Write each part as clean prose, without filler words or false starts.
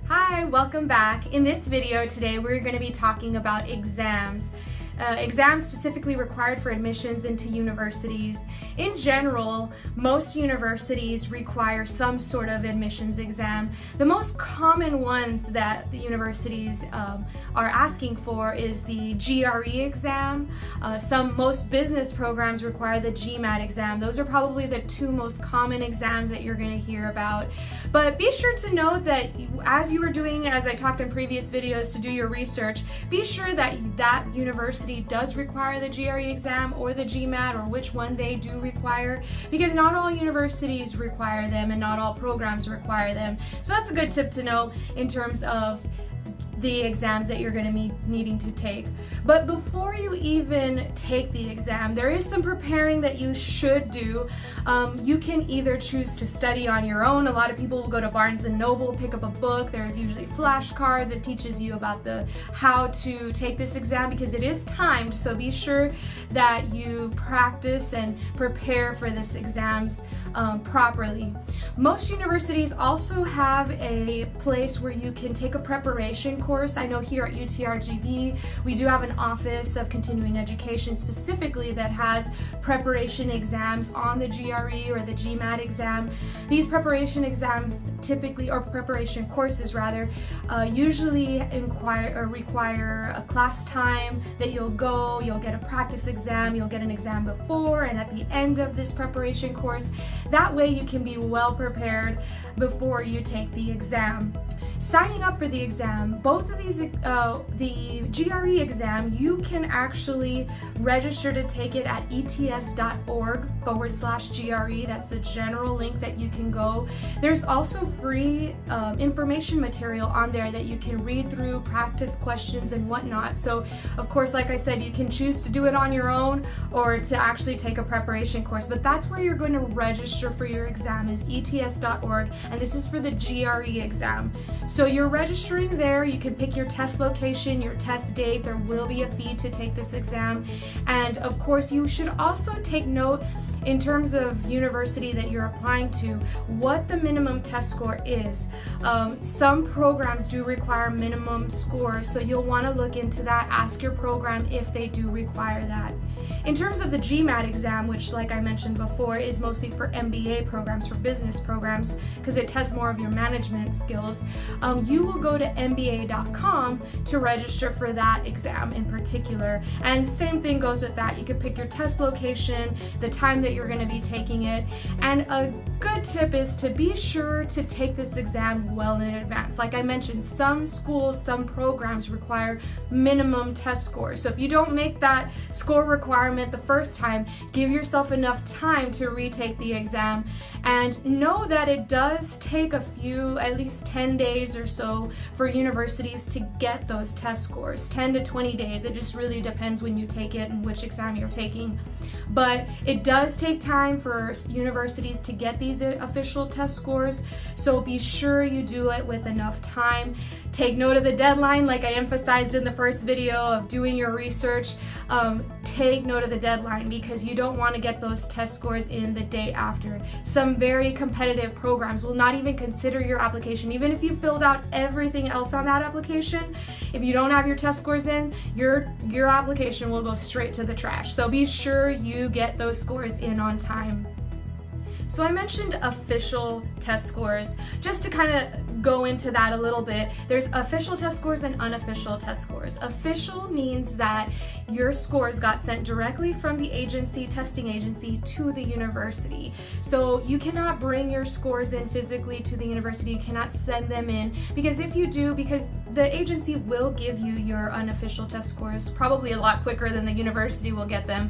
Hi, welcome back. In this video today we're going to be talking about exams. Exams specifically required for admissions into universities. In general, most universities require some sort of admissions exam. The most common ones that the universities are asking for is the GRE exam. Most business programs require the GMAT exam. Those are probably the two most common exams that you're going to hear about. But be sure to know that as you were doing, as I talked in previous videos, to do your research, be sure that that university does require the GRE exam or the GMAT, or which one they do require, because not all universities require them and not all programs require them. So that's a good tip to know in terms of the exams that you're going to be needing to take. But before you even take the exam, there is some preparing that you should do. You can either choose to study on your own. A lot of people will go to Barnes & Noble, pick up a book. There's usually flashcards that teaches you about how to take this exam, because it is timed, so be sure that you practice and prepare for this exams properly. Most universities also have a place where you can take a preparation course. I know here at UTRGV we do have an office of continuing education specifically that has preparation exams on the GRE or the GMAT exam. These preparation exams typically, or preparation courses rather, usually require a class time that you'll get a practice exam, you'll get an exam before and at the end of this preparation course. That way you can be well prepared before you take the exam. Signing up for the exam, both of these, the GRE exam, you can actually register to take it at ets.org/GRE. That's a general link that you can go. There's also free information material on there that you can read through, practice questions and whatnot. So of course, like I said, you can choose to do it on your own or to actually take a preparation course, but that's where you're going to register for your exam, is ets.org, and this is for the GRE exam. So you're registering there. You can pick your test location, your test date. There will be a fee to take this exam. And of course, you should also take note in terms of university that you're applying to, what the minimum test score is. Some programs do require minimum scores, so you'll want to look into that. Ask your program if they do require that. In terms of the GMAT exam, which, like I mentioned before, is mostly for MBA programs, for business programs, because it tests more of your management skills, you will go to MBA.com to register for that exam in particular. And the same thing goes with that. You can pick your test location, the time that you're going to be taking it, and a good tip is to be sure to take this exam well in advance. Like I mentioned, some schools, some programs require minimum test scores. So if you don't make that score requirement the first time, give yourself enough time to retake the exam, and know that it does take at least 10 days or so for universities to get those test scores. 10 to 20 days. It just really depends when you take it and which exam you're taking. But it does take time for universities to get these official test scores, so be sure you do it with enough time. Take note of the deadline, like I emphasized in the first video of doing your research. Take note of the deadline, because you don't want to get those test scores in the day after. Some very competitive programs will not even consider your application, even if you filled out everything else on that application. If you don't have your test scores in, your application will go straight to the trash. So be sure you get those scores in on time. So I mentioned official test scores. Just to kind of go into that a little bit, there's official test scores and unofficial test scores. Official means that your scores got sent directly from the testing agency to the university. So you cannot bring your scores in physically to the university. You cannot send them in, because if you do, because the agency will give you your unofficial test scores probably a lot quicker than the university will get them,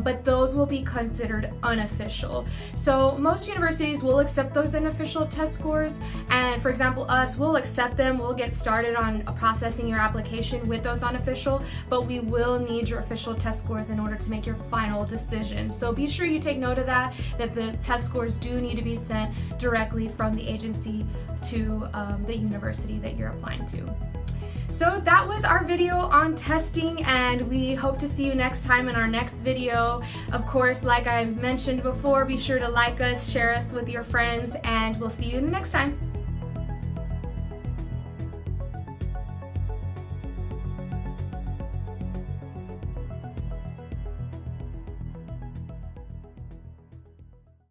but those will be considered unofficial. So most universities will accept those unofficial test scores, and for example, we'll accept them. We'll get started on processing your application with those unofficial, but we will need your official test scores in order to make your final decision. So be sure you take note of that the test scores do need to be sent directly from the agency to the university that you're applying to. So that was our video on testing, and we hope to see you next time in our next video. Of course, like I mentioned before, be sure to like us, share us with your friends, and we'll see you next time.